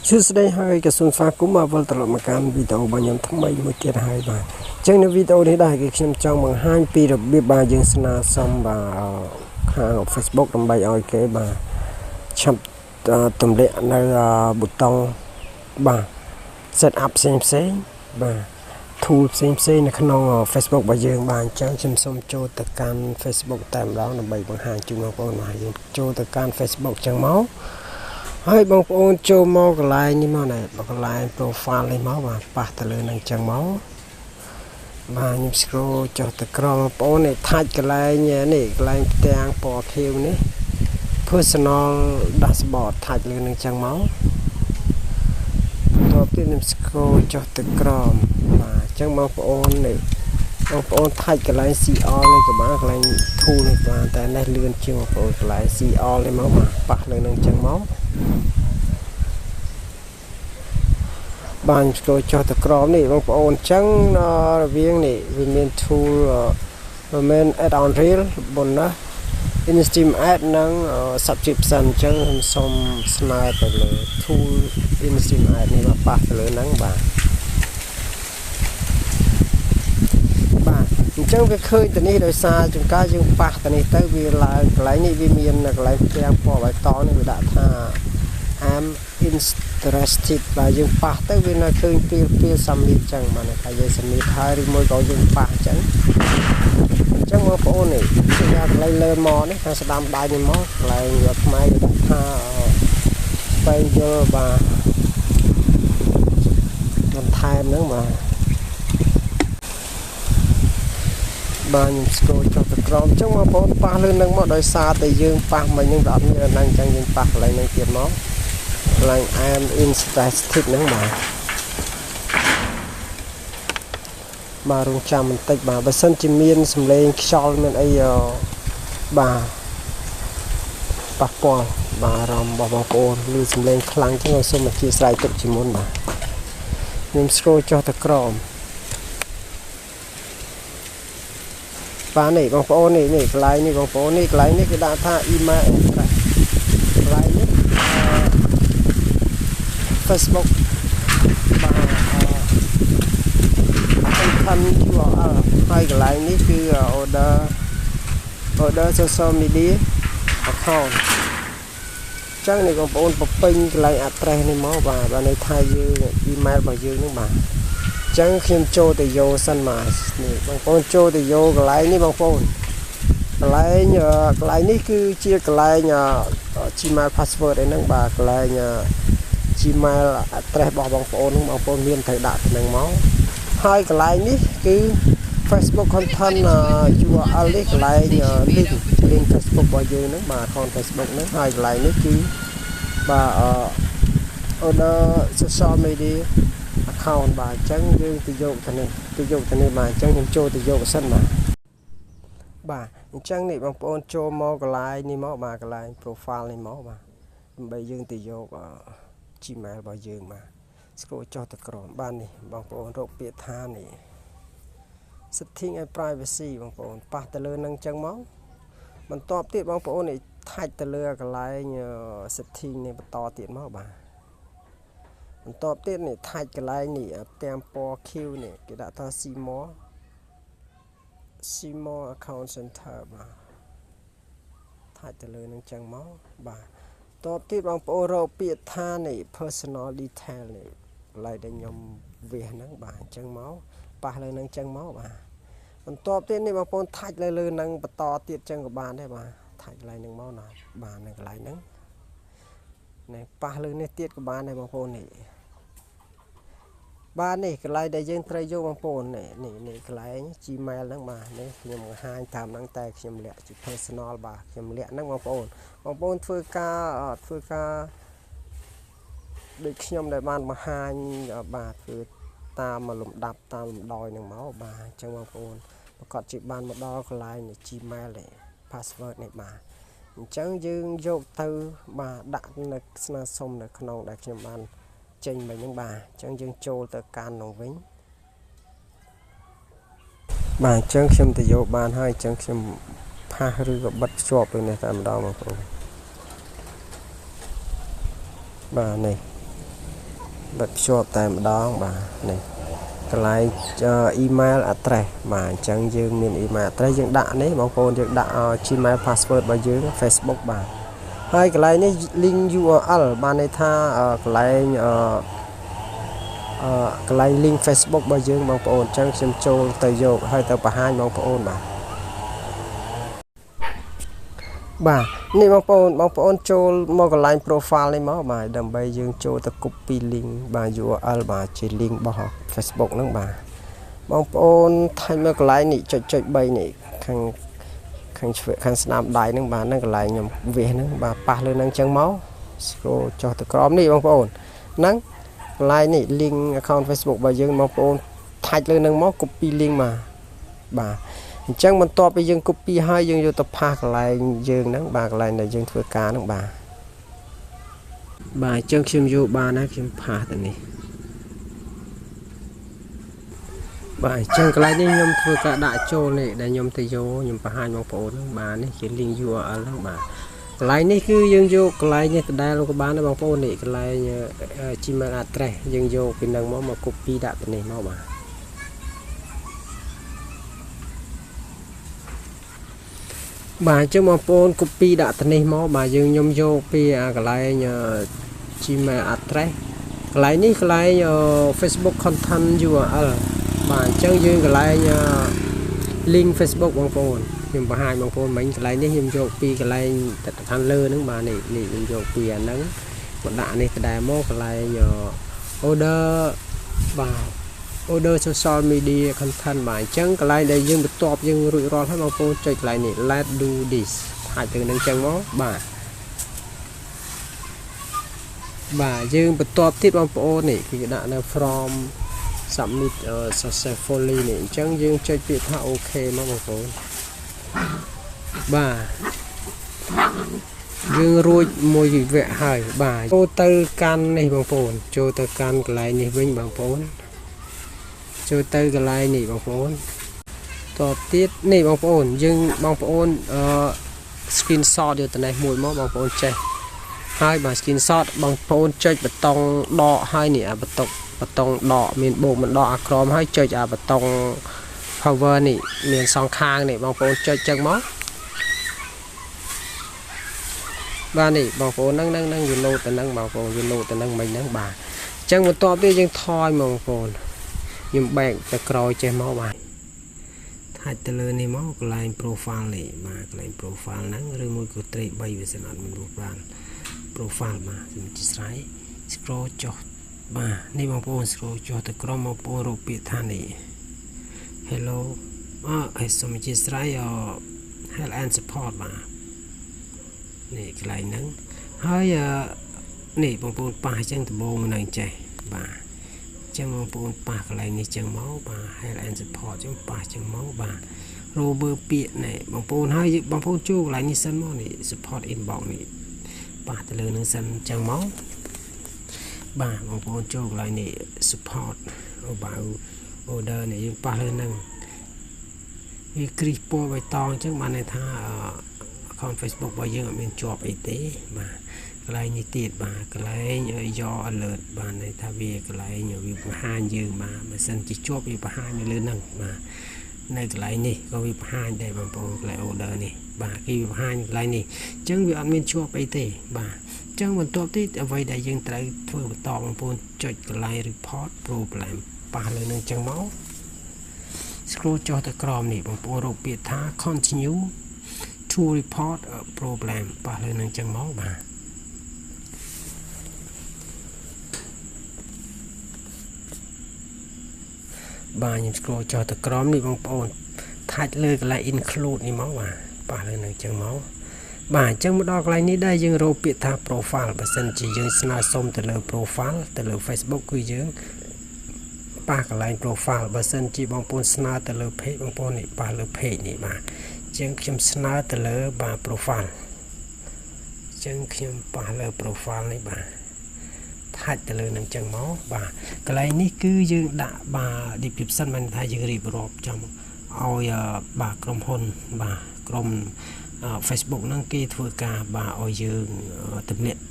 ชื่อแสดงให้กระทรวงสาธารณสุขมาวันตลอดมาการวิดีโอบางอย่างทำไมไม่เกิดให้บ้างจังในวิดีโอนี้ได้ก็ฉันจ้องบางห้างปีระเบียบบางอย่างสนาสมบาข้าง Facebook ลำใบอ้อยเก๋บาชับตุ่มเละในบุตรตองบา set up เซ็งบาทูเซ็งในขนม Facebook บางอย่างบางจังฉันสมโจตการ Facebook แต่เราลำใบบางห้างจุ่มบางคนมาโจตการ Facebook จังเมาให้บางคนโจมอกลายนี่มาไหนบางลายโปรไฟล์เลยมาว่าปะตะเลยนังจังเมามาหยิบสโครจอดตะกรองบางเนี่ยทัดกันลายเนี่ยนี่ลายแตงปอคิวนี่ personal dashboard ทัดเลยนังจังเมาตัวที่หยิบสโครจอดตะกรองมาจังบางคนเนี่ยบางคนทัดกันลาย CR เลยกับบางลายทูเลยมาแต่ในเรือนเชียงบางลาย CR เลยมาปะเลยนังจังเมาบางตัวจอตะกรอบนี่บางปอนจังเวียงนี่วิมีทูเมนแอดออนเรียลบนนะอินสติมแอดนั่งsubscriptionจังสมสไนไปเลยทูอินสติมแอดนี่มาปะไปเลยนั่งบางจังก็เคยแต่นี่โดยซาจนกล้าจึงปะแต่นี่เต้เวลาไหลนี่วิมีนไหลแกงปอไหลตอนี่วิดาท่าI'm interested và dương pa tới bên là khơi pia sami chẳng mà này phải dây sami thay đi môi gọi dương pa chẳng chẳng mà phố này chúng ta lấy lên mò đấy ta sẽ đam đai đi mò lại ngược máy để tha bay vô và làm thay nữa mà bà nhìn scroll cho tự crom chẳng mà phố pa lên nâng mò đôi xa từ dương pa mà nhưng đoạn như là năng chẳng dương pa lại năng tiền mó like I'm interested ហ្នឹងបាទរងចាំបន្តិចបាទបើសិនជាមានសំឡេងខ្យល់មានអីបាទប៉ះពាល់បាទអារម្មណ៍របស់បងប្អូនឬសំឡេងខ្លាំងចឹងសូមអធិស្ឋានទុកជាមុនបាទខ្ញុំ scroll ចុះទៅក្រោមបាទនេះបងប្អូននេះកន្លែងនេះបងប្អូននេះកន្លែងនេះគេដាក់ថា email address កន្លែងនេះFacebook បាទខាង URL ហើយកន្លែងនេះគឺ order social media account ចឹងនេះបងប្អូនបំពេញកន្លែង address នេះមកបាទនៅថៃយើង email របស់យើងហ្នឹងបាទចឹងខ្ញុំចូលទៅយកសិនមកនេះបងប្អូនចូលទៅយកកន្លែងនេះបងប្អូនកន្លែងនេះគឺជាកន្លែង Gmail password ឯហ្នឹងបាទកន្លែងGmail address របស់បងប្អូនហ្នឹងបងប្អូនមានត្រូវដាក់ហ្នឹងមកហើយកន្លែងនេះគឺ Facebook content URL នេះកន្លែង link Facebook របស់យើងហ្នឹងបាទ account Facebook ហ្នឹងហើយកន្លែងនេះគឺបាទ order social media account បាទអញ្ចឹងយើងទៅយកទៅនេះបាទអញ្ចឹងខ្ញុំចូលទៅយកសិនបាទអញ្ចឹងនេះបងប្អូនចូលមកកន្លែងនេះមកបាទកន្លែង profile នេះមកបាទដើម្បីយើងទៅយក Gmail របស់យើងបាទ scroll ចុះទៅក្រោមបាទនេះបងប្អូនរកពាក្យថានេះ setting and privacy បងប្អូនប៉ះទៅលើនឹងអញ្ចឹងមកបន្ទាប់ទៀតបងប្អូននេះថាច់ទៅលើកន្លែង setting នេះបន្តទៀតមកបាទបន្ទាប់ទៀតនេះថាច់កន្លែងនេះទាំងពណ៌ Q នេះគេដាក់ថា see more account center បាទថាច់ទៅលើនឹងអញ្ចឹងមកបាទតបទៀតបងប្អូនរកពាក្យថានេះ personal detail នេះកន្លែងដែលខ្ញុំវាសហ្នឹងបាទអញ្ចឹងមកប៉ះលើនឹងអញ្ចឹងមកបាទបន្ទាប់ទៀតនេះបងប្អូនថាច់លើនឹងបន្តទៀតអញ្ចឹងក៏បានដែរបាទថាច់កន្លែងហ្នឹងមកណាបាទនៅកន្លែងហ្នឹងនេះប៉ះលើនេះទៀតក៏បានដែរបងប្អូននេះបាទនេះកន្លែងដែលយើងត្រូវយកបងប្អូននេះកន្លែង Gmail ហ្នឹងបាទនេះខ្ញុំបង្ហាញតាមហ្នឹងតែខ្ញុំលាក់ជា personal បាទខ្ញុំលាក់ហ្នឹងបងប្អូនធ្វើការដូចខ្ញុំដែលបានបង្ហាញបាទធ្វើតាមលំដាប់តាមលំដោយហ្នឹងមកបាទអញ្ចឹងបងប្អូនប្រកាសជាបានមកដល់កន្លែង Gmail នេះ password នេះបាទអញ្ចឹងយើងយកទៅបាទដាក់នៅស្នើសុំនៅក្នុងដែលខ្ញុំបានចេញមិញហ្នឹងបាទអញ្ចឹងយើងចូលទៅកាន់នោះវិញបាទអញ្ចឹងខ្ញុំទៅយកបានហើយអញ្ចឹងខ្ញុំផាសឬក៏បិទភ្ជាប់ទៅនេះតែម្ដងបងប្អូនបាទនេះ បិទភ្ជាប់តែម្ដងបាទនេះកន្លែង email address បាទអញ្ចឹងយើងមាន email address យើងដាក់នេះបងប្អូនយើងដាក់ Gmail password របស់យើង Facebook បាទហើយកន្លែងនេះ link URL បានន័យថាកន្លែងកន្លែង link Facebook របស់យើងបងប្អូនអញ្ចឹងខ្ញុំចូលទៅយកហើយទៅបង្ហាញបងប្អូនបាទនេះបងប្អូនចូលមកកន្លែង profile នេះមកបាទដើម្បីយើងចូលទៅ copy link បាទ URL បាទជា link របស់ Facebook ហ្នឹងបាទបងប្អូនថែមមកកន្លែងនេះចុច3នេះខាងស្នាមដៃហ្នឹងបាទហ្នឹងកន្លែងខ្ញុំវាសហ្នឹងបាទប៉ះលើហ្នឹងអញ្ចឹងមក scroll ចុះទៅក្រោមនេះបងប្អូនហ្នឹងកន្លែងនេះ link account Facebook របស់យើងបងប្អូនថាច់លើហ្នឹងមក copy link មកបាទអញ្ចឹងបន្ទាប់ពីយើង copy ហើយយើងយកទៅផាសកន្លែងយើងហ្នឹងបាទកន្លែងដែលយើងធ្វើការហ្នឹងបាទអញ្ចឹងខ្ញុំយកបានហើយខ្ញុំផាសទៅនេះបាទអញ្ចឹងកន្លែងនេះខ្ញុំធ្វើការដាក់ចូលនេះដែលខ្ញុំទៅយកខ្ញុំបង្ហាញបងប្អូនហ្នឹងបាទនេះជា link URL ហ្នឹងបាទកន្លែងនេះគឺយើងយកកន្លែងនេះដដែលក៏បានដែរបងប្អូននេះកន្លែង Gmail address យើងយកពីហ្នឹងមក copy ដាក់ទៅនេះមកបាទអញ្ចឹងបងប្អូន copy ដាក់ទៅនេះមកបាទខ្ញុំយកពីកន្លែង Gmail address កន្លែងនេះកន្លែង Facebook content URL បាទអញ្ចឹងយើងកន្លែង link Facebook បងប្អូនខ្ញុំបង្ហាញបងប្អូនមិញកន្លែងនេះខ្ញុំយកពីកន្លែងខាងលើហ្នឹងបាទនេះខ្ញុំយកពីអាហ្នឹងមកដាក់នេះដដែលមកកន្លែង order បាទ order social media content បាទអញ្ចឹងកន្លែងដែលយើងបន្ទាប់យើងរួចរាល់ហើយបងប្អូនចុចកន្លែងនេះ let's do this អាចទៅនឹងអញ្ចឹងមកបាទយើងបន្ទាប់ទៀតបងប្អូននេះគឺដាក់នៅ from submit successfully នេះអញ្ចឹងយើងចុចពាក្យថា OK មកបងប្អូនបាទយើងរួចមួយវិវៈហើយបាទចូលទៅកាន់នេះបងប្អូនចូលទៅកាន់កន្លែងនេះវិញបងប្អូនចូលទៅកន្លែងនេះបងប្អូនតទៀតនេះបងប្អូនយើងបងប្អូនscreenshot យកទៅនេះមួយមកបងប្អូនចេះហើយបាទ screenshot បងប្អូនចុចប៊ូតុងដកហើយនេះអាប៊ូតុងដកមានបូកមិនដកអាក្រមហើយចុចអាប៊ូតុង power នេះមានសងខាងនេះបងប្អូនចុចចឹងមកបាទនេះបងប្អូនហ្នឹងវាលោតទៅហ្នឹងបងប្អូនវាលោតទៅហ្នឹងមិញហ្នឹងបាទអញ្ចឹងបន្ទាប់ទៀតយើងថយមកបងប្អូនខ្ញុំបែកទៅក្រោយចេះមកបាទថាច់ទៅលើនេះមកកន្លែង profile នេះបាទកន្លែង profile ហ្នឹងឬមួយក៏ត្រី3វាសិនអត់មាន profile បាទខ្ញុំជាស្រ័យ scroll ចុះបាទនេះបងប្អូន scroll ចុះទៅក្រោមបងប្អូនរកពាក្យថានេះ hello ឲ្យសូមជាស្រ័យhelp and support បាទនេះកន្លែងហ្នឹងហើយនេះបងប្អូនប៉ះអញ្ចឹងដំបូងនឹងចេះបាទអញ្ចឹងបងប្អូនប៉ះកន្លែងនេះអញ្ចឹងមកបាទ help and support អញ្ចឹងប៉ះអញ្ចឹងមកបាទរោបឺពាក្យនេះបងប្អូនហើយបងប្អូនចូលកន្លែងនេះសិនមកនេះ support inbox នេះប៉ះទៅលើនឹងសិនអញ្ចឹងមកបាទបងប្អូនចូលកន្លែងនេះ support about order នេះយើងប៉ះលើនឹងវាគ្រីសពណ៌បៃតងអញ្ចឹងបានន័យថាaccount Facebook របស់យើងអត់មានជាប់អីទេបាទកន្លែងនេះទៀតបាទកន្លែងយក alert បាទន័យថាវាកន្លែងវាបង្ហាញយើងបាទបើសិនជាជាប់វាបង្ហាញនៅលើហ្នឹងបាទនៅកន្លែងនេះក៏វាបង្ហាញដែរបងប្អូនកន្លែង order នេះបាទគេបង្ហាញកន្លែងនេះអញ្ចឹងវាអត់មានជាប់អីទេបាទអញ្ចឹងបន្ទាប់ទៀតអ្វីដែលយើងត្រូវធ្វើបន្តបងប្អូនចុចកន្លែង report problem ប៉ះលើនឹងអញ្ចឹងមក scroll ចុះទៅក្រោមនេះបងប្អូនរកពាក្យថា continue to report a problem ប៉ះលើនឹងអញ្ចឹងមកបាទខ្ញុំ scroll ចុះទៅក្រោមនេះបងប្អូនថាច់លើកន្លែង include នេះមកបាទប៉ះលើនឹងអញ្ចឹងមកបាទអញ្ចឹងមកដល់កន្លែងនេះដែរយើងរកពាក្យថា profile បើសិនជាយើងស្នើសុំទៅលើ profile ទៅលើ Facebook គឺយើងប៉ះកន្លែង profile បើសិនជាបងប្អូនស្នើទៅលើ page បងប្អូននេះប៉ះលើ page នេះបាទអញ្ចឹងខ្ញុំស្នើទៅលើបាទ profile អញ្ចឹងខ្ញុំប៉ះលើ profile នេះបាទថាច់ទៅលើនឹងអញ្ចឹងមកបាទកន្លែងនេះគឺយើងដាក់បាទ description មិនថាយើងរៀបរាប់ចំឲ្យបាទក្រុមហ៊ុនបាទក្រុម Facebook ហ្នឹងគេធ្វើការបាទឲ្យយើងទម្លាក់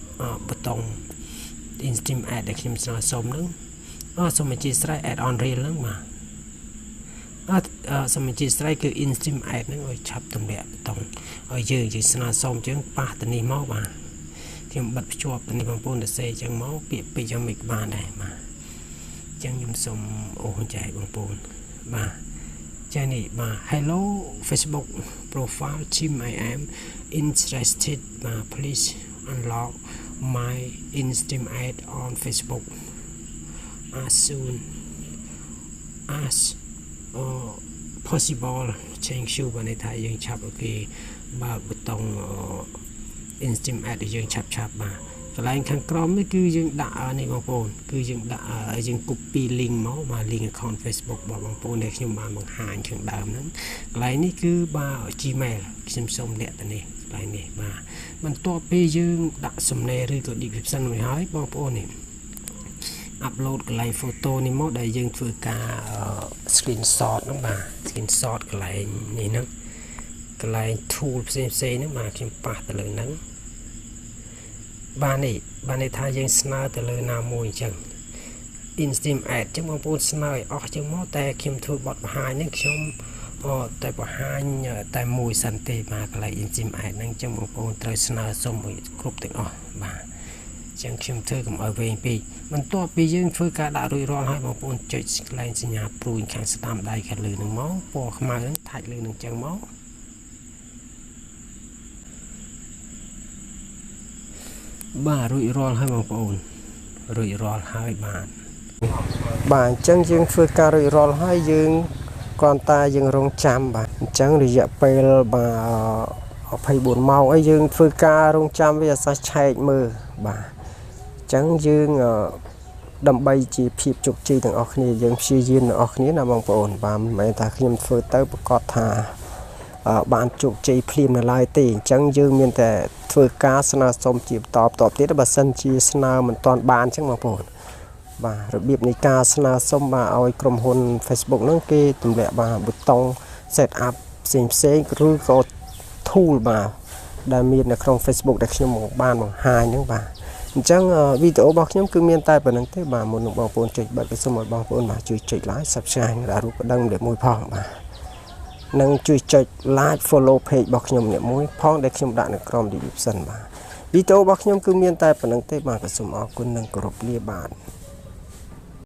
ប៊ូតុង in-stream ad ដែលខ្ញុំស្នើសុំហ្នឹងសូមអធិស្ឋាន add on reel ហ្នឹងបាទសូមអធិស្ឋានគឺ in-stream ad ហ្នឹងឲ្យឆាប់ទម្លាក់បតុងឲ្យយើងស្នើសុំយើងប៉ះទៅនេះមកបាទខ្ញុំបិទភ្ជាប់ទៅនេះបងប្អូនទៅសេអញ្ចឹងមកពាក្យពេចន៍យ៉ាងមិនបានដែរបាទអញ្ចឹងខ្ញុំសូមអូសចែកបងប្អូនបាទចានេះបាទ Hello Facebook profile Jim I am interested please unlock my in-stream ad on Facebook as soon as possible change you បាទនេះថាយើងឆាប់អូខេបើប៊ូតុងin-stream ad យើងឆាប់បាទកន្លែងខាងក្រោមនេះគឺយើងដាក់នេះបងប្អូនគឺយើងដាក់យើង copy link មកបាទ link account Facebook របស់បងប្អូនដែលខ្ញុំបានបង្ហាញខាងដើមហ្នឹងកន្លែងនេះគឺបាទ Gmail ខ្ញុំសូមលាក់ទៅនេះកន្លែងនេះបាទបន្ទាប់ពីយើងដាក់សំណេរឬក៏ description មួយហើយបងប្អូននេះ upload កន្លែង photo នេះមកដែលយើងធ្វើការ screenshot ហ្នឹងបាទ screenshot កន្លែងនេះហ្នឹងកន្លែង tool ផ្សេងហ្នឹងបាទខ្ញុំប៉ះទៅលើហ្នឹងបាទនេះថាយើងស្នើទៅលើណាមួយអញ្ចឹង in-stream ad អញ្ចឹងបងប្អូនស្នើឲ្យអស់អញ្ចឹងមកតែខ្ញុំធ្វើបទបង្ហាញហ្នឹងខ្ញុំតែបង្ហាញតែមួយសិនទេបាទកន្លែង in-stream ad ហ្នឹងអញ្ចឹងបងប្អូនត្រូវស្នើសុំឲ្យគ្រប់ទាំងអស់បាទអញ្ចឹងខ្ញុំធ្វើកុំឲ្យវែងពេកបន្ទាប់ពីយើងធ្វើការដាក់រួចរាល់ហើយបងប្អូនចុចកន្លែងសញ្ញាព្រួយខាងស្ដាំដៃខាងលើហ្នឹងមកពណ៌ខ្មៅហ្នឹងថាច់លើនឹងអញ្ចឹងមកបាទរួចរាល់ហើយបងប្អូនរួចរាល់ហើយបាទអញ្ចឹងយើងធ្វើការរួចរាល់ហើយយើងគ្រាន់តែយើងរងចាំបាទអញ្ចឹងរយៈពេលបាទ24ម៉ោងអីយើងធ្វើការរងចាំវាអាសាឆែកមើលបាទអញ្ចឹងយើងដើម្បីជាភាពជោគជ័យទាំងអស់គ្នាយើងព្យាយាមទាំងអស់គ្នាណាបងប្អូនបាទមិនមែនថាខ្ញុំធ្វើទៅប្រកាសថាបានជោគជ័យភ្លាមនៅឡើយទេអញ្ចឹងយើងមានតែធ្វើការស្នើសុំជាបន្តទៀតបើសិនជាស្នើមិនទាន់បានអញ្ចឹងបងប្អូនបាទរបៀបនៃការស្នើសុំបាទឲ្យក្រុមហ៊ុន Facebook ហ្នឹងគេទម្លាក់បាទប៊ូតុង set up ផ្សេងឬក៏ tool បាទដែលមាននៅក្នុង Facebook ដែលខ្ញុំបានបង្ហាញហ្នឹងបាទអញ្ចឹងវីដេអូរបស់ខ្ញុំគឺមានតែប៉ុណ្្នឹងទេបាទមុននឹងបងប្អូនចុចបិទក៏សូមឲ្យបងប្អូនបាទជួយចុច like subscribe និងរូបកណ្ដឹងមួយផងបាទនិងជួយចុច like follow page របស់ខ្ញុំមួយផងដែលខ្ញុំដាក់នៅក្រោម description បាទវីដេអូរបស់ខ្ញុំគឺមានតែប៉ុណ្្នឹងទេបាទក៏សូមអរគុណនិងគោរពលាបាទ